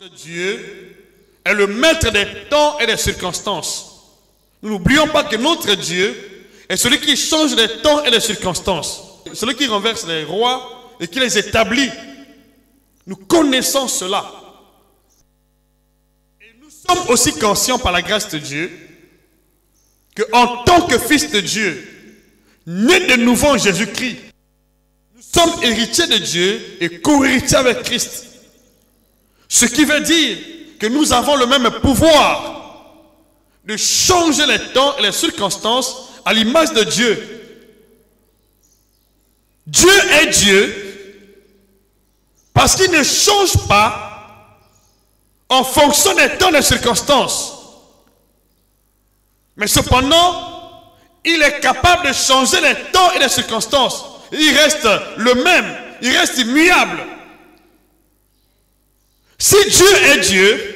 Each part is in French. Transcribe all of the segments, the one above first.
Dieu est le maître des temps et des circonstances. Nous n'oublions pas que notre Dieu est celui qui change les temps et les circonstances. Celui qui renverse les rois et qui les établit. Nous connaissons cela. Et nous sommes aussi conscients par la grâce de Dieu qu'en tant que fils de Dieu, né de nouveau en Jésus-Christ, nous sommes héritiers de Dieu et co-héritiers avec Christ. Ce qui veut dire que nous avons le même pouvoir de changer les temps et les circonstances à l'image de Dieu. Dieu est Dieu parce qu'il ne change pas en fonction des temps et des circonstances. Mais cependant, il est capable de changer les temps et les circonstances. Il reste le même, il reste immuable. Si Dieu est Dieu,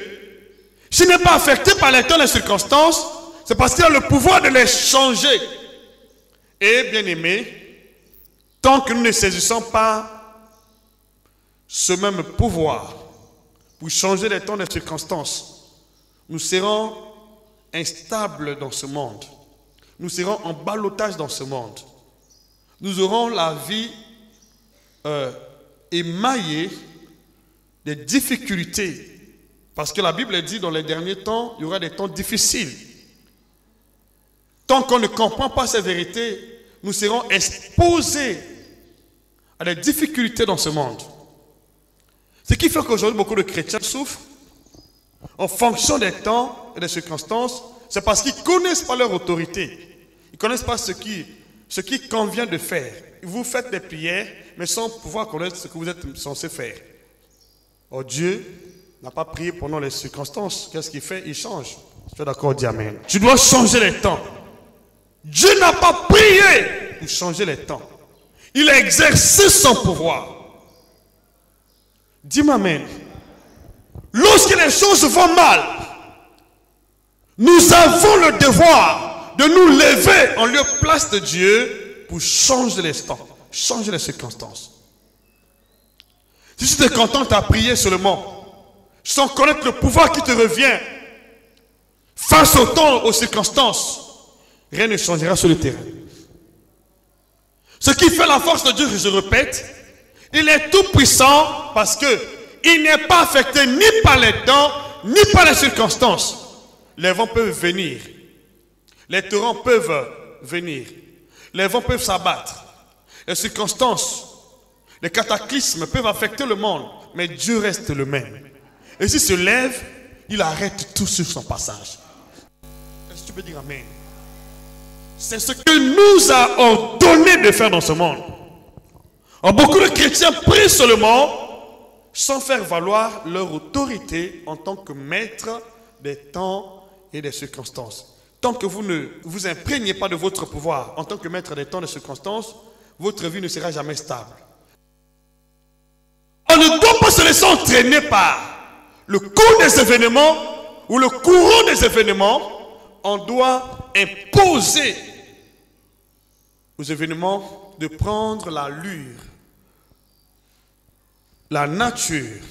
s'il n'est pas affecté par les temps et les circonstances, c'est parce qu'il a le pouvoir de les changer. Et bien aimé, tant que nous ne saisissons pas ce même pouvoir pour changer les temps et les circonstances, nous serons instables dans ce monde. Nous serons en ballottage dans ce monde. Nous aurons la vie émaillée des difficultés. Parce que la Bible dit dans les derniers temps, il y aura des temps difficiles. Tant qu'on ne comprend pas ces vérités, nous serons exposés à des difficultés dans ce monde. Ce qui fait qu'aujourd'hui, beaucoup de chrétiens souffrent en fonction des temps et des circonstances. C'est parce qu'ils ne connaissent pas leur autorité. Ils ne connaissent pas ce qui convient de faire. Vous faites des prières, mais sans pouvoir connaître ce que vous êtes censé faire. Oh, Dieu n'a pas prié pendant les circonstances. Qu'est-ce qu'il fait? Il change. Tu es d'accord? Dis Amen. Tu dois changer les temps. Dieu n'a pas prié pour changer les temps. Il a exercé son pouvoir. Dis-moi Amen. Lorsque les choses vont mal, nous avons le devoir de nous lever en lieu place de Dieu pour changer les temps, changer les circonstances. Si tu te contentes à prier seulement, sans connaître le pouvoir qui te revient, face au temps, aux circonstances, rien ne changera sur le terrain. Ce qui fait la force de Dieu, je répète, il est tout puissant parce qu'il n'est pas affecté ni par les temps, ni par les circonstances. Les vents peuvent venir, les torrents peuvent venir, les vents peuvent s'abattre, les circonstances, les cataclysmes peuvent affecter le monde, mais Dieu reste le même. Et s'il se lève, il arrête tout sur son passage. Est-ce que tu peux dire Amen? C'est ce que nous a ordonné de faire dans ce monde. Alors, beaucoup de chrétiens prient seulement sans faire valoir leur autorité en tant que maître des temps et des circonstances. Tant que vous ne vous imprégnez pas de votre pouvoir en tant que maître des temps et des circonstances, votre vie ne sera jamais stable. On ne doit pas se laisser entraîner par le cours des événements ou le courant des événements. On doit imposer aux événements de prendre l'allure, la nature,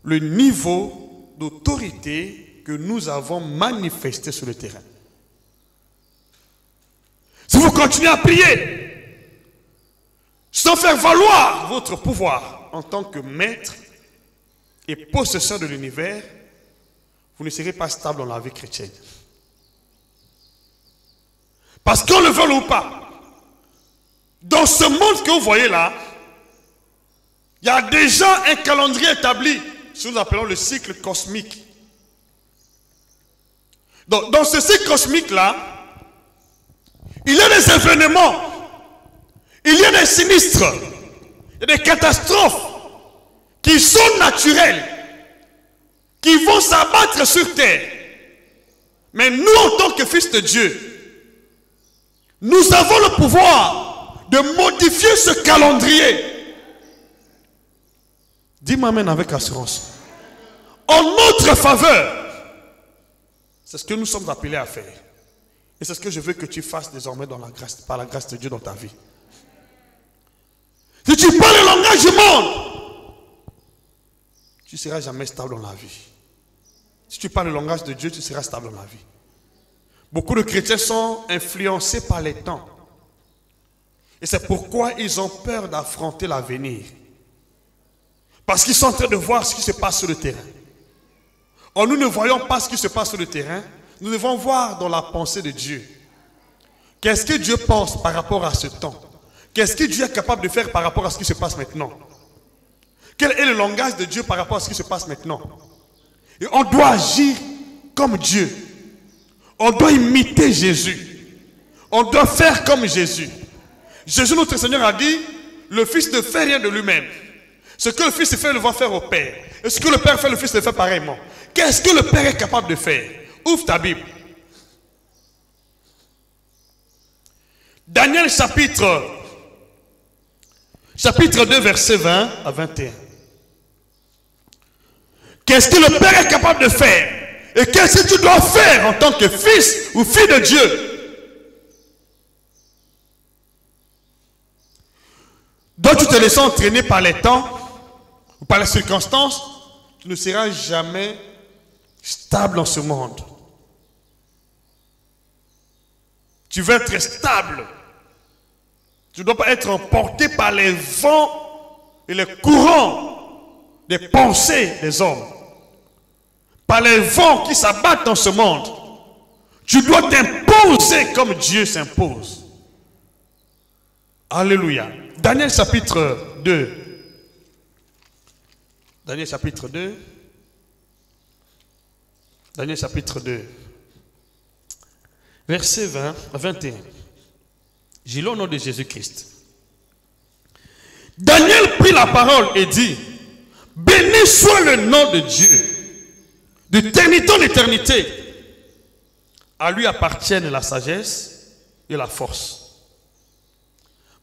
le niveau d'autorité que nous avons manifesté sur le terrain. Si vous continuez à prier sans faire valoir votre pouvoir en tant que maître et possesseur de l'univers, vous ne serez pas stable dans la vie chrétienne. Parce qu'on le veut ou pas, dans ce monde que vous voyez là, il y a déjà un calendrier établi, ce que nous appelons le cycle cosmique. Donc, dans ce cycle cosmique là, il y a des événements, il y a des sinistres, il y a des catastrophes qui sont naturelles, qui vont s'abattre sur terre. Mais nous, en tant que fils de Dieu, nous avons le pouvoir de modifier ce calendrier. Dis-moi Amen avec assurance. En notre faveur. C'est ce que nous sommes appelés à faire. Et c'est ce que je veux que tu fasses désormais dans la grâce, par la grâce de Dieu dans ta vie. Si tu parles le langage du monde, tu ne seras jamais stable dans la vie. Si tu parles le langage de Dieu, tu seras stable dans la vie. Beaucoup de chrétiens sont influencés par les temps. Et c'est pourquoi ils ont peur d'affronter l'avenir. Parce qu'ils sont en train de voir ce qui se passe sur le terrain. Or, nous ne voyons pas ce qui se passe sur le terrain. Nous devons voir dans la pensée de Dieu. Qu'est-ce que Dieu pense par rapport à ce temps? Qu'est-ce que Dieu est capable de faire par rapport à ce qui se passe maintenant? Quel est le langage de Dieu par rapport à ce qui se passe maintenant? Et on doit agir comme Dieu. On doit imiter Jésus. On doit faire comme Jésus. Jésus, notre Seigneur, a dit, le Fils ne fait rien de lui-même. Ce que le Fils fait, le va faire au Père. Et ce que le Père fait, le Fils le fait pareillement. Qu'est-ce que le Père est capable de faire? Ouvre ta Bible. Daniel chapitre 2, verset 20 à 21. Qu'est-ce que le Père est capable de faire? Et qu'est-ce que tu dois faire en tant que fils ou fille de Dieu? Donc tu te laisses entraîner par les temps ou par les circonstances, tu ne seras jamais stable dans ce monde. Tu veux être stable. Tu ne dois pas être emporté par les vents et les courants des pensées des hommes. Par les vents qui s'abattent dans ce monde. Tu dois t'imposer comme Dieu s'impose. Alléluia. Daniel chapitre 2. Daniel chapitre 2. Daniel chapitre 2. Verset 20 à 21. J'ai lu au nom de Jésus-Christ. Daniel prit la parole et dit, béni soit le nom de Dieu, d'éternité en éternité. À lui appartiennent la sagesse et la force.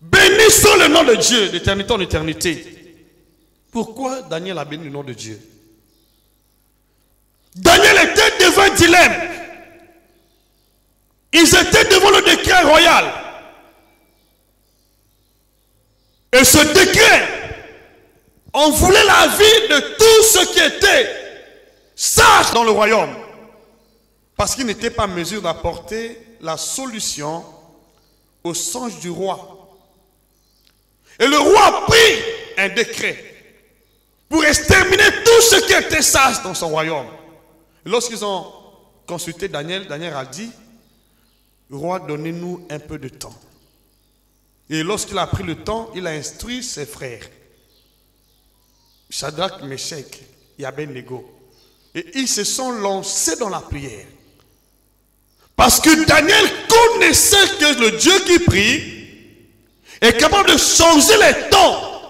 Béni soit le nom de Dieu, d'éternité en éternité. Pourquoi Daniel a béni le nom de Dieu? Daniel était devant un dilemme. Ils étaient devant le décret royal. Et ce décret, on voulait la vie de tous ceux qui étaient sages dans le royaume. Parce qu'ils n'étaient pas en mesure d'apporter la solution au songe du roi. Et le roi a pris un décret pour exterminer tous ceux qui étaient sages dans son royaume. Et lorsqu'ils ont consulté Daniel, Daniel a dit, roi, donnez-nous un peu de temps. Et lorsqu'il a pris le temps, il a instruit ses frères, Shadrach, Meshach et Abednego. Et ils se sont lancés dans la prière. Parce que Daniel connaissait que le Dieu qui prie est capable de changer les temps,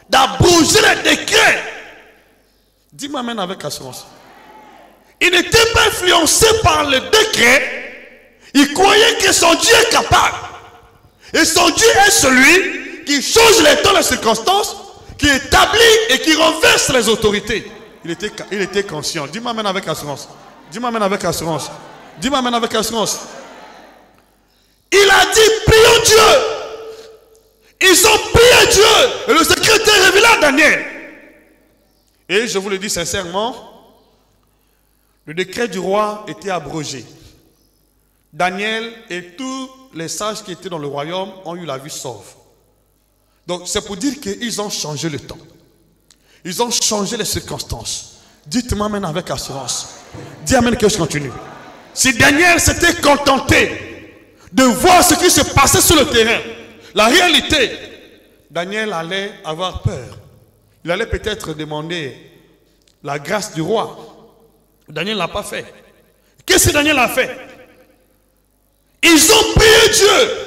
d'abroger les décrets. Dis-moi amen avec assurance. Il n'était pas influencé par le décret. Il croyait que son Dieu est capable. Et son Dieu est celui qui change les temps, les circonstances, qui établit et qui renverse les autorités. Il était conscient. Dis-moi amen avec assurance. Dis-moi amen avec assurance. Dis-moi amen avec assurance. Il a dit, prions Dieu. Ils ont prié Dieu. Et le secret était révélé à Daniel. Et je vous le dis sincèrement, le décret du roi était abrogé. Daniel et tous les sages qui étaient dans le royaume ont eu la vie sauve. Donc c'est pour dire qu'ils ont changé le temps. Ils ont changé les circonstances. Dites-moi amen avec assurance. Dis amen que je continue. Si Daniel s'était contenté de voir ce qui se passait sur le terrain, la réalité, Daniel allait avoir peur. Il allait peut-être demander la grâce du roi. Daniel ne l'a pas fait. Qu'est-ce que Daniel a fait? Ils ont prié Dieu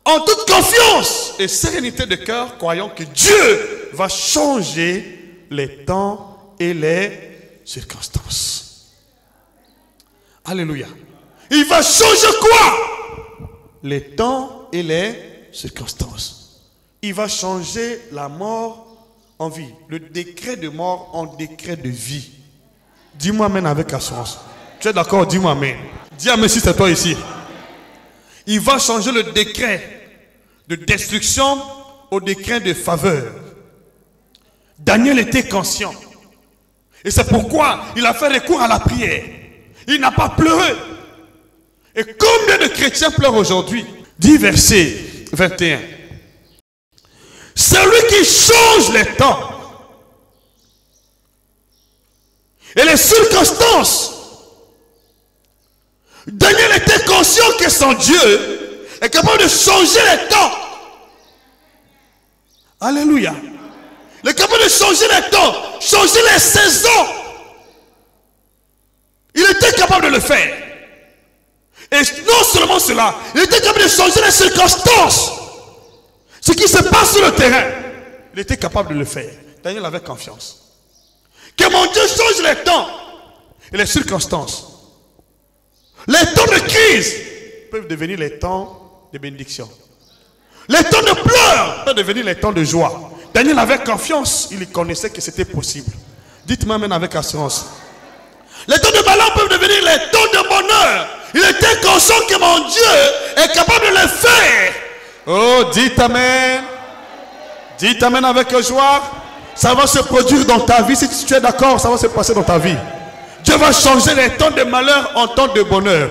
en toute confiance et sérénité de cœur, croyant que Dieu va changer les temps et les circonstances. Alléluia. Il va changer quoi? Les temps et les circonstances. Il va changer la mort en vie, le décret de mort en décret de vie. Dis-moi amen avec assurance. Tu es d'accord? Dis-moi amen. Dis amen si c'est toi ici. Il va changer le décret de destruction au décret de faveur. Daniel était conscient. Et c'est pourquoi il a fait recours à la prière. Il n'a pas pleuré. Et combien de chrétiens pleurent aujourd'hui? Dit verset 21. Celui qui change les temps et les circonstances. Daniel était conscient que son Dieu est capable de changer les temps. Alléluia. Il est capable de changer les temps, changer les saisons. Il était capable de le faire. Et non seulement cela, il était capable de changer les circonstances. Ce qui se passe sur le terrain, il était capable de le faire. Daniel avait confiance. Que mon Dieu change les temps et les circonstances. Les temps de crise peuvent devenir les temps de bénédiction. Les temps de pleurs peuvent devenir les temps de joie. Daniel avait confiance, il connaissait que c'était possible. Dites-moi amen avec assurance. Les temps de malheur peuvent devenir les temps de bonheur. Il était conscient que mon Dieu est capable de le faire. Oh, dites amen. Dites amen avec joie. Ça va se produire dans ta vie. Si tu es d'accord, ça va se passer dans ta vie. Dieu va changer les temps de malheur en temps de bonheur.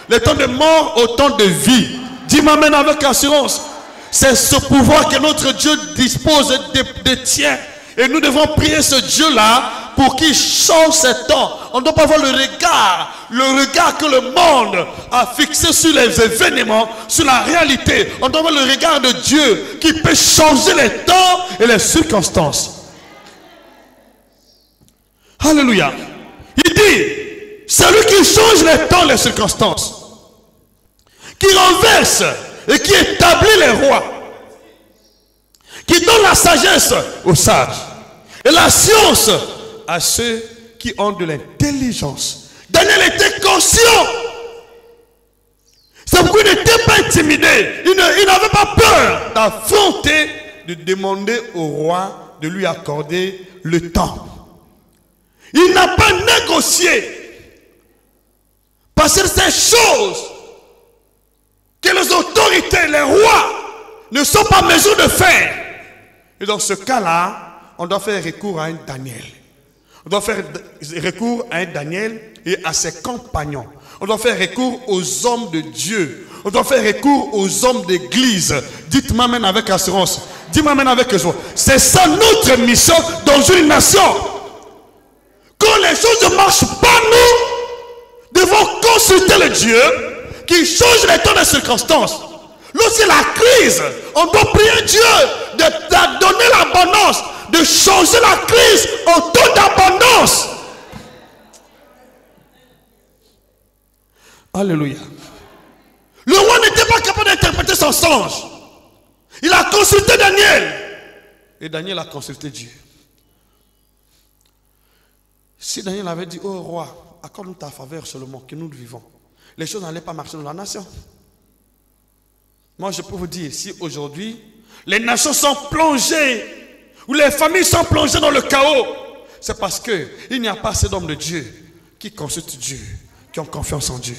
Les temps de mort au temps de vie. Dis-moi amen avec assurance. C'est ce pouvoir que notre Dieu dispose de tien. Et nous devons prier ce Dieu-là pour qu'il change ces temps. On ne doit pas voir le regard que le monde a fixé sur les événements, sur la réalité. On doit voir le regard de Dieu qui peut changer les temps et les circonstances. Alléluia. Il dit, celui qui change les temps et les circonstances, qui renverse et qui établit les rois, qui donne la sagesse aux sages et la science à ceux qui ont de l'intelligence. Daniel était conscient. C'est pourquoi il n'était pas intimidé. Il n'avait pas peur d'affronter, de demander au roi de lui accorder le temps. Il n'a pas négocié. Parce que ces choses que les autorités, les rois ne sont pas en mesure de faire. Et dans ce cas-là, on doit faire recours à un Daniel. On doit faire recours à un Daniel et à ses compagnons. On doit faire recours aux hommes de Dieu. On doit faire recours aux hommes d'église. Dites-moi amen avec assurance. Dis-moi amen avec joie. C'est ça notre mission dans une nation. Quand les choses ne marchent pas, nous devons consulter le Dieu qui change les temps des circonstances. Lorsqu'il y a la crise, on doit prier Dieu de donner l'abondance, de changer la crise en temps d'abondance. Alléluia. Le roi n'était pas capable d'interpréter son songe. Il a consulté Daniel. Et Daniel a consulté Dieu. Si Daniel avait dit, oh roi, accorde-nous ta faveur seulement, que nous vivons, les choses n'allaient pas marcher dans la nation. Moi, je peux vous dire, si aujourd'hui, les nations sont plongées, ou les familles sont plongées dans le chaos, c'est parce qu'il n'y a pas assez d'hommes de Dieu qui consultent Dieu, qui ont confiance en Dieu.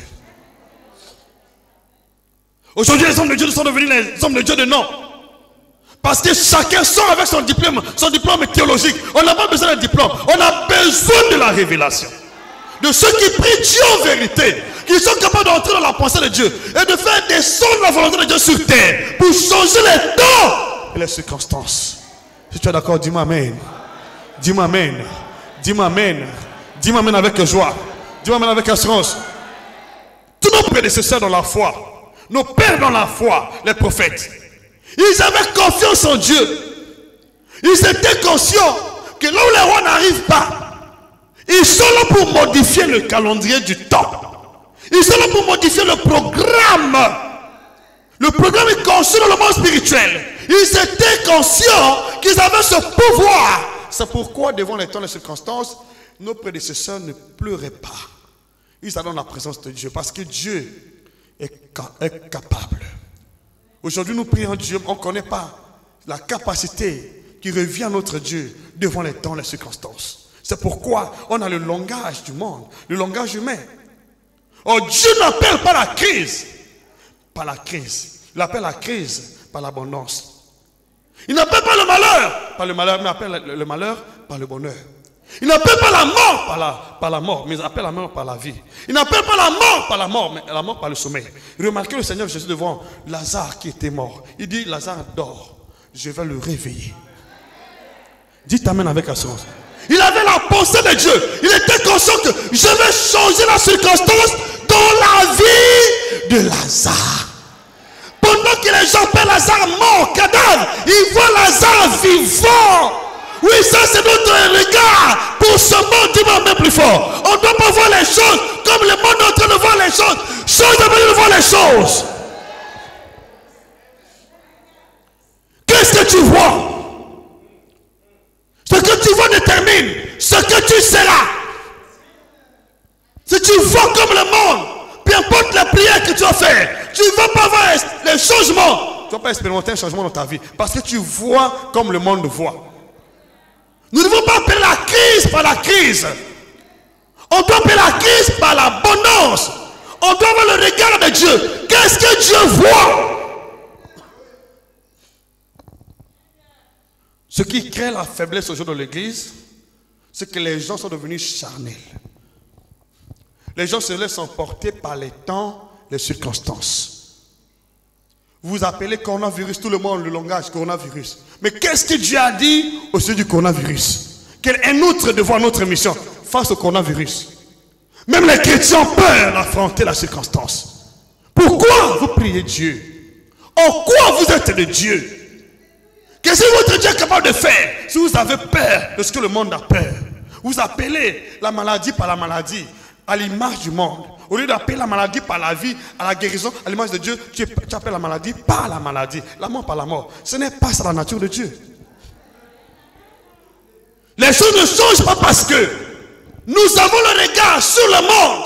Aujourd'hui, les hommes de Dieu sont devenus les hommes de Dieu de nom. Parce que chacun sort avec son diplôme théologique. On n'a pas besoin d'un diplôme, on a besoin de la révélation. De ceux qui prient Dieu en vérité, qui sont capables d'entrer dans la pensée de Dieu et de faire descendre la volonté de Dieu sur terre pour changer les temps et les circonstances. Si tu es d'accord, dis-moi amen. Dis-moi amen. Dis-moi amen. Dis-moi amen avec joie. Dis-moi amen avec assurance. Tous nos prédécesseurs dans la foi, nos pères dans la foi, les prophètes, ils avaient confiance en Dieu. Ils étaient conscients que là où les rois n'arrivent pas, ils sont là pour modifier le calendrier du temps. Ils sont là pour modifier le programme. Le programme est conçu dans le monde spirituel. Ils étaient conscients qu'ils avaient ce pouvoir. C'est pourquoi, devant les temps et les circonstances, nos prédécesseurs ne pleuraient pas. Ils allaient dans la présence de Dieu parce que Dieu est capable. Aujourd'hui, nous prions Dieu, on ne connaît pas la capacité qui revient à notre Dieu devant les temps et les circonstances. C'est pourquoi on a le langage du monde, le langage humain. Oh, Dieu n'appelle pas la crise par la crise. Il appelle la crise par l'abondance. Il n'appelle pas le malheur par le malheur, mais appelle le malheur par le bonheur. Il n'appelle pas la mort par la mort, mais il appelle la mort par la vie. Il n'appelle pas la mort par la mort, mais la mort par le sommeil. Remarquez le Seigneur Jésus devant Lazare qui était mort. Il dit, Lazare dort, je vais le réveiller. Dites amen avec assurance. Il avait la pensée de Dieu. Il était conscient que je vais changer la circonstance dans la vie de Lazare. Pendant que les gens appellent Lazare mort, cadavre, ils voient Lazare vivant. Oui, ça c'est notre regard pour ce monde, dis-moi même plus fort. On ne doit pas voir les choses comme le monde est en train de voir les choses. Chose de venir de voir les choses. Qu'est-ce que tu vois? Ce que tu vois détermine ce que tu seras. Si tu vois comme le monde, peu importe la prière que tu vas faire, tu ne vas pas voir les changements. Tu ne vas pas expérimenter un changement dans ta vie parce que tu vois comme le monde voit. Nous ne devons pas appeler la crise par la crise. On doit appeler la crise par l'abondance. On doit avoir le regard de Dieu. Qu'est-ce que Dieu voit? Ce qui crée la faiblesse aujourd'hui dans l'église, c'est que les gens sont devenus charnels. Les gens se laissent emporter par les temps, les circonstances. Vous appelez coronavirus, tout le monde le langage coronavirus. Mais qu'est-ce que Dieu a dit au sujet du coronavirus? Quel est notre devoir, notre mission face au coronavirus? Même les chrétiens ont peur d'affronter la circonstance. Pourquoi vous priez Dieu? En quoi vous êtes de Dieu? Qu'est-ce que votre Dieu est capable de faire si vous avez peur de ce que le monde a peur? Vous appelez la maladie par la maladie, à l'image du monde. Au lieu d'appeler la maladie par la vie, à la guérison, à l'image de Dieu, tu appelles la maladie par la maladie, la mort par la mort. Ce n'est pas ça la nature de Dieu. Les choses ne changent pas parce que nous avons le regard sur le monde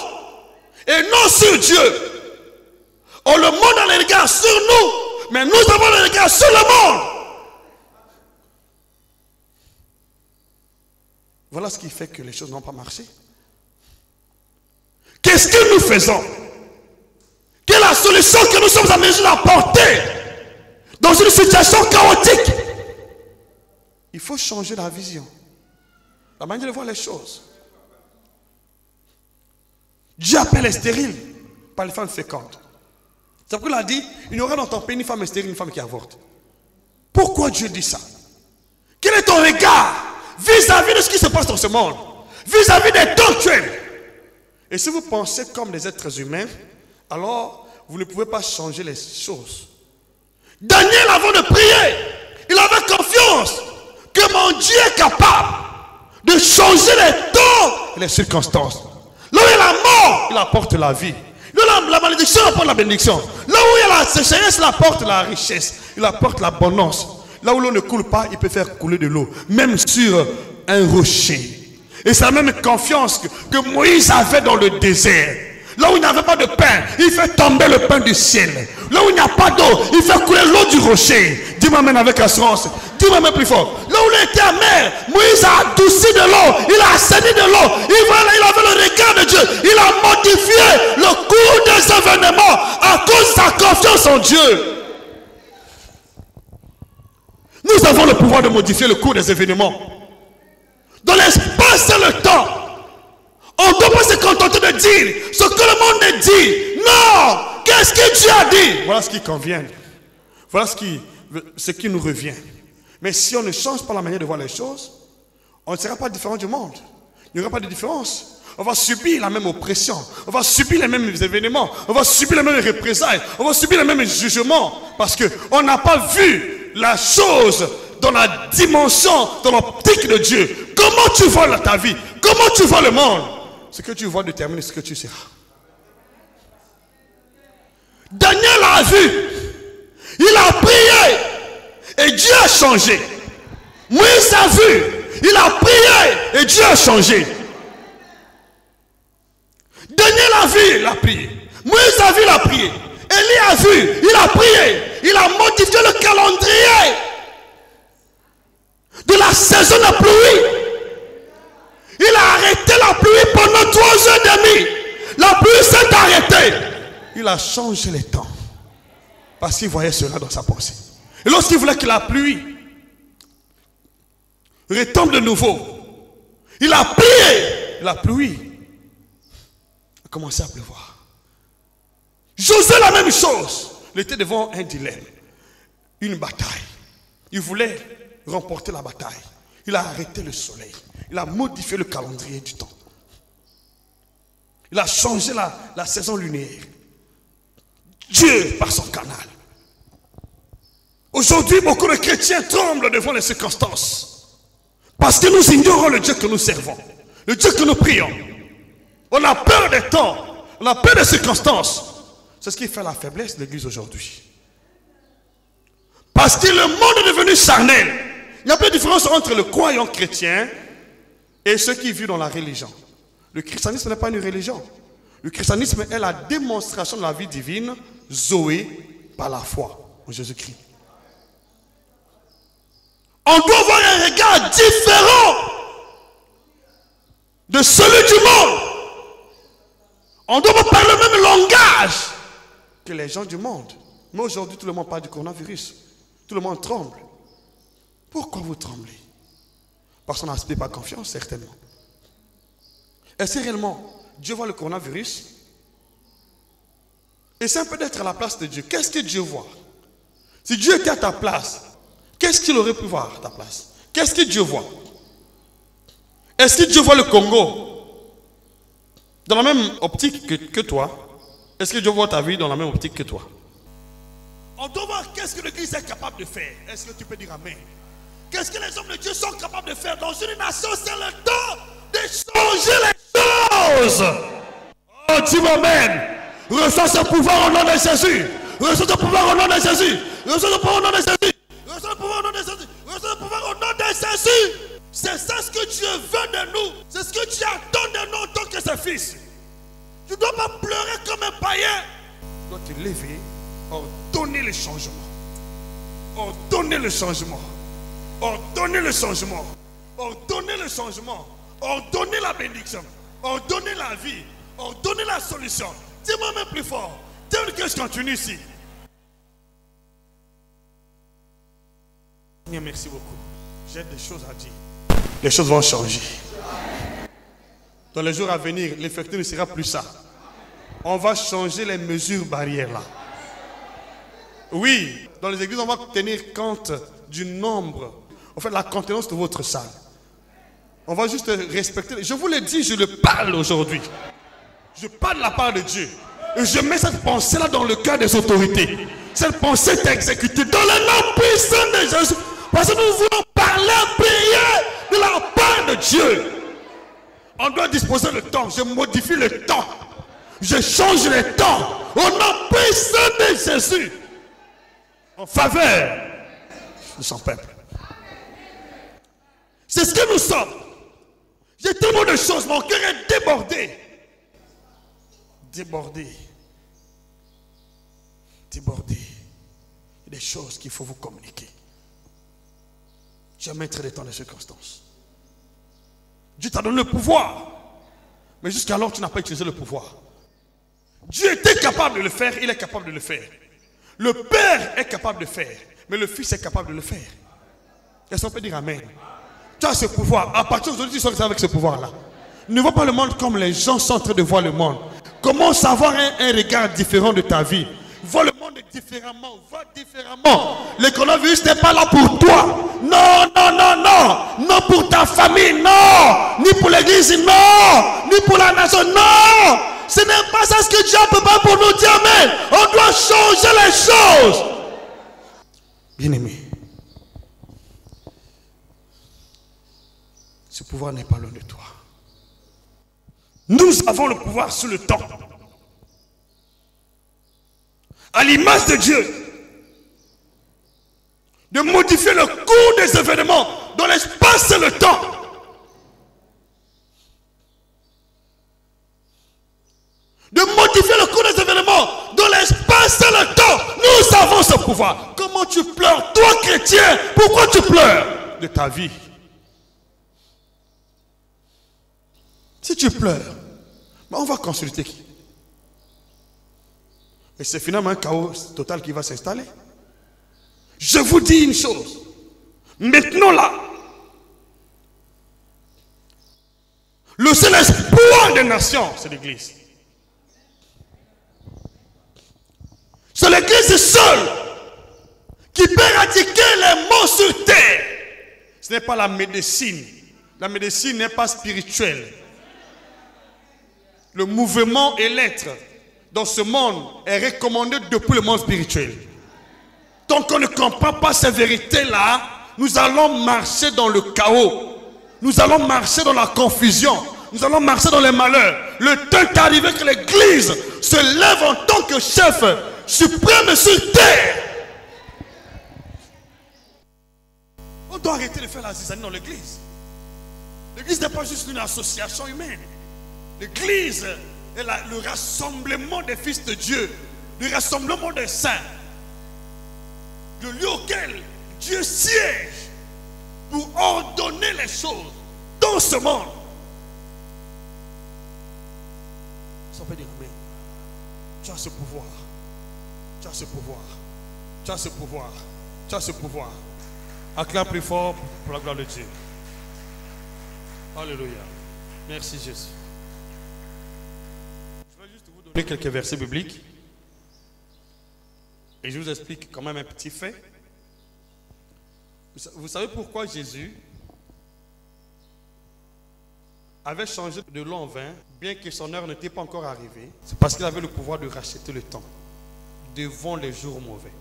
et non sur Dieu. Oh, le monde a le regard sur nous, mais nous avons le regard sur le monde. Voilà ce qui fait que les choses n'ont pas marché. Qu'est-ce que nous faisons? Quelle est la solution que nous sommes en mesure d'apporter dans une situation chaotique? Il faut changer la vision, la manière de voir les choses. Dieu appelle les stériles par les femmes fécondes. C'est pourquoi il a dit, il n'y aura dans ton pays ni femme stérile, ni femme qui avorte. Pourquoi Dieu dit ça? Quel est ton regard vis-à-vis de ce qui se passe dans ce monde? Vis-à-vis des temps actuels? Et si vous pensez comme des êtres humains, alors vous ne pouvez pas changer les choses. Daniel, avant de prier, il avait confiance que mon Dieu est capable de changer les temps et les circonstances. Là où il y a la mort, il apporte la vie. Là où la malédiction, il apporte la bénédiction. Là où il y a la sécheresse, il apporte la richesse. Il apporte l'abondance. Là où l'eau ne coule pas, il peut faire couler de l'eau. Même sur un rocher. Et c'est la même confiance que Moïse avait dans le désert. Là où il n'avait pas de pain, il fait tomber le pain du ciel. Là où il n'y a pas d'eau, il fait couler l'eau du rocher. Dis-moi même avec assurance. Dis-moi même plus fort. Là où il était amer, Moïse a adouci de l'eau. Il a assaini de l'eau. Il avait le regard de Dieu. Il a modifié le cours des événements à cause de sa confiance en Dieu. Nous avons le pouvoir de modifier le cours des événements. Dans l'espace et le temps. On ne doit pas se contenter de dire ce que le monde dit. Non! Qu'est-ce que Dieu a dit? Voilà ce qui convient. Voilà ce qui nous revient. Mais si on ne change pas la manière de voir les choses, on ne sera pas différent du monde. Il n'y aura pas de différence. On va subir la même oppression. On va subir les mêmes événements. On va subir les mêmes représailles. On va subir les mêmes jugements. Parce qu'on n'a pas vu la chose dans la dimension, dans l'optique de Dieu. Comment tu vois ta vie? Comment tu vois le monde? Ce que tu vois détermine ce que tu seras. Daniel a vu. Il a prié. Et Dieu a changé. Moïse a vu. Il a prié. Et Dieu a changé. Daniel a vu. Il a prié. Moïse a vu. Il a prié. Élie a vu. Il a prié. Il a modifié le calendrier de la saison de pluie. Il a arrêté la pluie pendant 3 heures et demie. La pluie s'est arrêtée. Il a changé les temps. Parce qu'il voyait cela dans sa pensée. Et lorsqu'il voulait que la pluie retombe de nouveau, Il a prié. La pluie a commencé à pleuvoir. Josué, la même chose. Il était devant un dilemme. Une bataille. Il voulait remporter la bataille. Il a arrêté le soleil. Il a modifié le calendrier du temps. Il a changé la saison lunaire. Dieu par son canal. Aujourd'hui, beaucoup de chrétiens tremblent devant les circonstances. Parce que nous ignorons le Dieu que nous servons. Le Dieu que nous prions. On a peur des temps. On a peur des circonstances. C'est ce qui fait la faiblesse de l'église aujourd'hui. Parce que le monde est devenu charnel. Il n'y a pas de différence entre le croyant chrétien et ceux qui vivent dans la religion. Le christianisme n'est pas une religion. Le christianisme est la démonstration de la vie divine, Zoé, par la foi en Jésus-Christ. On doit avoir un regard différent de celui du monde. On doit pas parler le même langage que les gens du monde. Mais aujourd'hui, tout le monde parle du coronavirus. Tout le monde tremble. Pourquoi vous tremblez? Parce qu'on n'a pas confiance, certainement. Est-ce que réellement Dieu voit le coronavirus? Essaie un peu d'être à la place de Dieu. Qu'est-ce que Dieu voit? Si Dieu était à ta place, qu'est-ce qu'il aurait pu voir à ta place? Qu'est-ce que Dieu voit? Est-ce que Dieu voit le Congo dans la même optique que toi? Est-ce que Dieu voit ta vie dans la même optique que toi? On doit voir qu'est-ce que l'Église est capable de faire. Est-ce que tu peux dire Amen? Qu'est-ce que les hommes de Dieu sont capables de faire dans une nation? C'est le temps de changer les choses. Oh, dis Amen. Reçois ce pouvoir au nom de Jésus. Reçois ce pouvoir au nom de Jésus. Reçois ce pouvoir au nom de Jésus. Reçois le pouvoir au nom de Jésus. Reçois le pouvoir au nom de Jésus. C'est ça ce que Dieu veut de nous. C'est ce que Dieu attend de nous en tant que ses fils. Tu ne dois pas pleurer comme un païen. Tu dois te lever, ordonner le changement. Ordonner le changement. Ordonner le changement. Ordonner le changement. Ordonner la bénédiction. Ordonner la vie. Ordonner la solution. Dis-moi même plus fort. Dis-moi que je continue ici. Merci beaucoup. J'ai des choses à dire. Les choses vont changer. Dans les jours à venir, l'effectif ne sera plus ça. On va changer les mesures barrières là. Oui, dans les églises, on va tenir compte du nombre. En fait, la contenance de votre salle. On va juste respecter. Je vous l'ai dit, je le parle aujourd'hui. Je parle de la part de Dieu. Et je mets cette pensée-là dans le cœur des autorités. Cette pensée est exécutée dans le nom puissant de Jésus. Parce que nous voulons parler, prier de la part de Dieu. On doit disposer le temps. Je modifie le temps. Je change le temps. Au nom puissant de Jésus. En faveur de son peuple. C'est ce que nous sommes. J'ai tellement de choses. Mon cœur est débordé. Débordé. Débordé. Il y a des choses qu'il faut vous communiquer. Jamais très temps de circonstances. Dieu t'a donné le pouvoir. Mais jusqu'alors, tu n'as pas utilisé le pouvoir. Dieu était capable de le faire, il est capable de le faire. Le Père est capable de faire, mais le Fils est capable de le faire. Est-ce qu'on peut dire Amen? Tu as ce pouvoir. À partir d'aujourd'hui, tu sors avec ce pouvoir-là. Ne vois pas le monde comme les gens sont en train de voir le monde. Commence à avoir un regard différent de ta vie. Vois le monde différemment, vois différemment. Le coronavirus n'est pas là pour toi. Non, non, non, non. Non pour ta famille, non. Ni pour l'église, non. Ni pour la nation, non. Ce n'est pas ça ce que Dieu peut pas pour nous dire, mais on doit changer les choses. Bien-aimé, ce pouvoir n'est pas loin de toi. Nous avons le pouvoir sur le temps. À l'image de Dieu, de modifier le cours des événements dans l'espace et le temps. De modifier le cours des événements dans l'espace et le temps. Nous avons ce pouvoir. Comment tu pleures, toi chrétien? Pourquoi tu pleures de ta vie? Si tu pleures, on va consulter qui? Et c'est finalement un chaos total qui va s'installer. Je vous dis une chose. Maintenant là, Le seul espoir des nations, c'est l'Église. C'est l'Église seule qui peut éradiquer les maux sur terre. Ce n'est pas la médecine. La médecine n'est pas spirituelle. Le mouvement et l'être dans ce monde est recommandé depuis le monde spirituel. Tant qu'on ne comprend pas ces vérités-là, nous allons marcher dans le chaos. Nous allons marcher dans la confusion. Nous allons marcher dans les malheurs. Le temps est arrivé que l'Église se lève en tant que chef suprême sur terre. On doit arrêter de faire la zizanie dans l'Église. L'Église n'est pas juste une association humaine. L'Église est le rassemblement des fils de Dieu, le rassemblement des saints, le lieu auquel Dieu siège pour ordonner les choses dans ce monde. Ça peut dire amen. Tu as ce pouvoir. Tu as ce pouvoir. Tu as ce pouvoir. Tu as ce pouvoir. Acclame plus fort pour la gloire de Dieu. Alléluia. Merci Jésus. Je vais juste vous donner quelques versets bibliques. Et je vous explique quand même un petit fait. Vous savez pourquoi Jésus avait changé de l'eau en vin, bien que son heure n'était pas encore arrivée? C'est parce qu'il avait le pouvoir de racheter le temps devant les jours mauvais.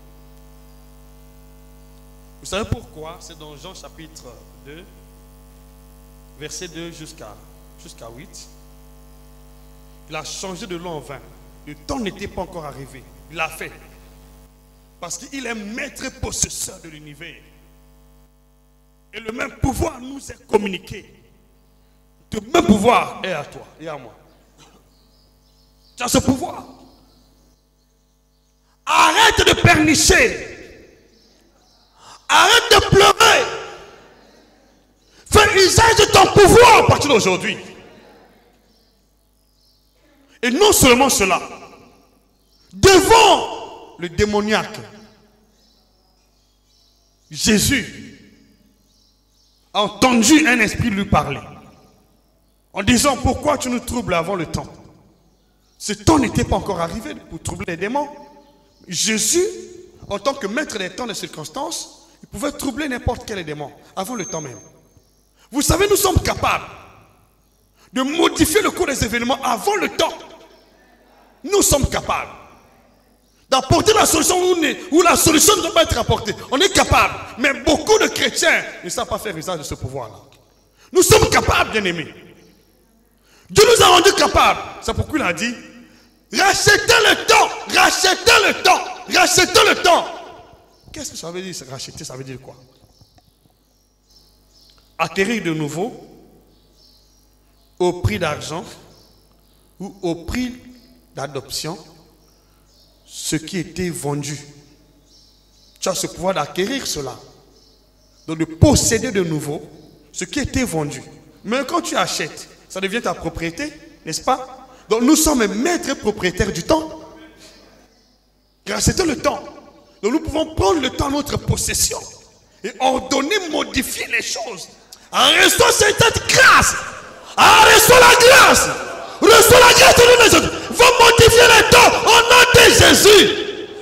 Vous savez pourquoi? C'est dans Jean chapitre 2, verset 2 jusqu'à 8. Il a changé de l'eau en vin. Le temps n'était pas encore arrivé. Il l'a fait. Parce qu'il est maître possesseur de l'univers. Et le même pouvoir nous est communiqué. Le même pouvoir est à toi et à moi. Tu as ce pouvoir. Arrête de pernicher. Arrête de pleurer. Fais usage de ton pouvoir à partir d'aujourd'hui. Et non seulement cela. Devant le démoniaque, Jésus a entendu un esprit lui parler. En disant, pourquoi tu nous troubles avant le temps? Ce temps n'était pas encore arrivé pour troubler les démons. Jésus, en tant que maître des temps et des circonstances, il pouvait troubler n'importe quel démon avant le temps même. Vous savez, nous sommes capables de modifier le cours des événements avant le temps. Nous sommes capables d'apporter la solution où la solution ne doit pas être apportée. On est capable. Mais beaucoup de chrétiens ne savent pas faire usage de ce pouvoir-là. Nous sommes capables, bien-aimés. Dieu nous a rendus capables. C'est pourquoi il a dit, rachetez le temps, rachetez le temps, rachetez le temps. Qu'est-ce que ça veut dire, racheter? Ça veut dire quoi? Acquérir de nouveau au prix d'argent ou au prix d'adoption ce qui était vendu. Tu as ce pouvoir d'acquérir cela. Donc de posséder de nouveau ce qui était vendu. Mais quand tu achètes, ça devient ta propriété, n'est-ce pas? Donc nous sommes maîtres propriétaires du temps. Rachetez le temps. Donc nous pouvons prendre le temps à notre possession et ordonner, modifier les choses. En reçoit cette grâce. Reçois la grâce. Reçois la grâce de nous autres. Va modifier les temps au nom de Jésus.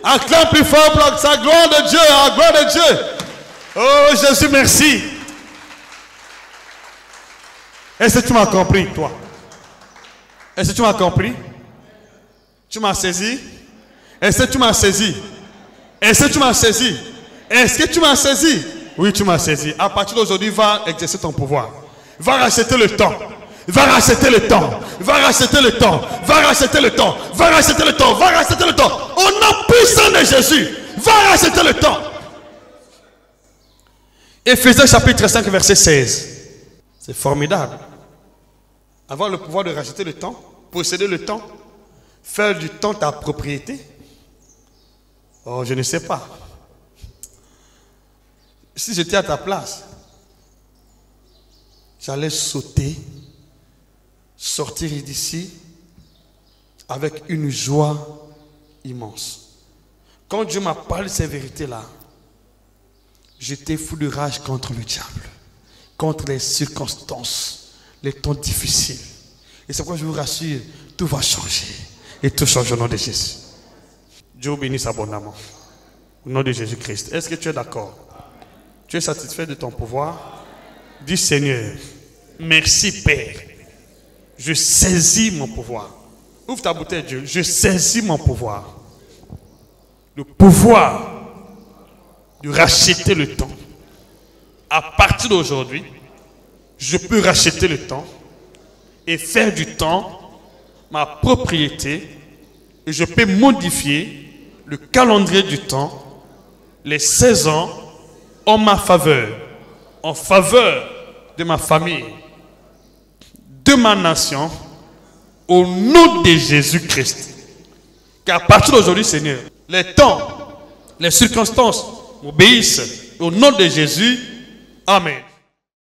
Acclame plus fort pour sa gloire de Dieu, la gloire de Dieu. Oh Jésus, merci. Est-ce que tu m'as compris, toi? Est-ce que tu m'as compris? Tu m'as saisi? Est-ce que tu m'as saisi? Est-ce que tu m'as saisi? Est-ce que tu m'as saisi? Oui, tu m'as saisi. À partir d'aujourd'hui, va exercer ton pouvoir. Va racheter le temps. Va racheter le temps. Va racheter le temps. Va racheter le temps. Va racheter le temps. Va racheter le temps. Au nom puissant de Jésus, va racheter le temps. Éphésiens chapitre 5, verset 16. C'est formidable. Avoir le pouvoir de racheter le temps, posséder le temps, faire du temps ta propriété. Oh, je ne sais pas. Si j'étais à ta place, j'allais sauter, sortir d'ici avec une joie immense. Quand Dieu m'a parlé de ces vérités-là, j'étais fou de rage contre le diable, contre les circonstances, les temps difficiles. Et c'est pourquoi je vous rassure, tout va changer. Et tout change au nom de Jésus. Dieu bénisse abondamment. Au nom de Jésus-Christ. Est-ce que tu es d'accord? Tu es satisfait de ton pouvoir? Dis Seigneur, merci Père. Je saisis mon pouvoir. Ouvre ta bouteille, Dieu. Je saisis mon pouvoir. Le pouvoir de racheter le temps. À partir d'aujourd'hui, je peux racheter le temps et faire du temps ma propriété. Et je peux modifier le calendrier du temps, les saisons en ma faveur, en faveur de ma famille, de ma nation, au nom de Jésus-Christ. Qu'à partir d'aujourd'hui, Seigneur, les temps, les circonstances m'obéissent au nom de Jésus. Amen.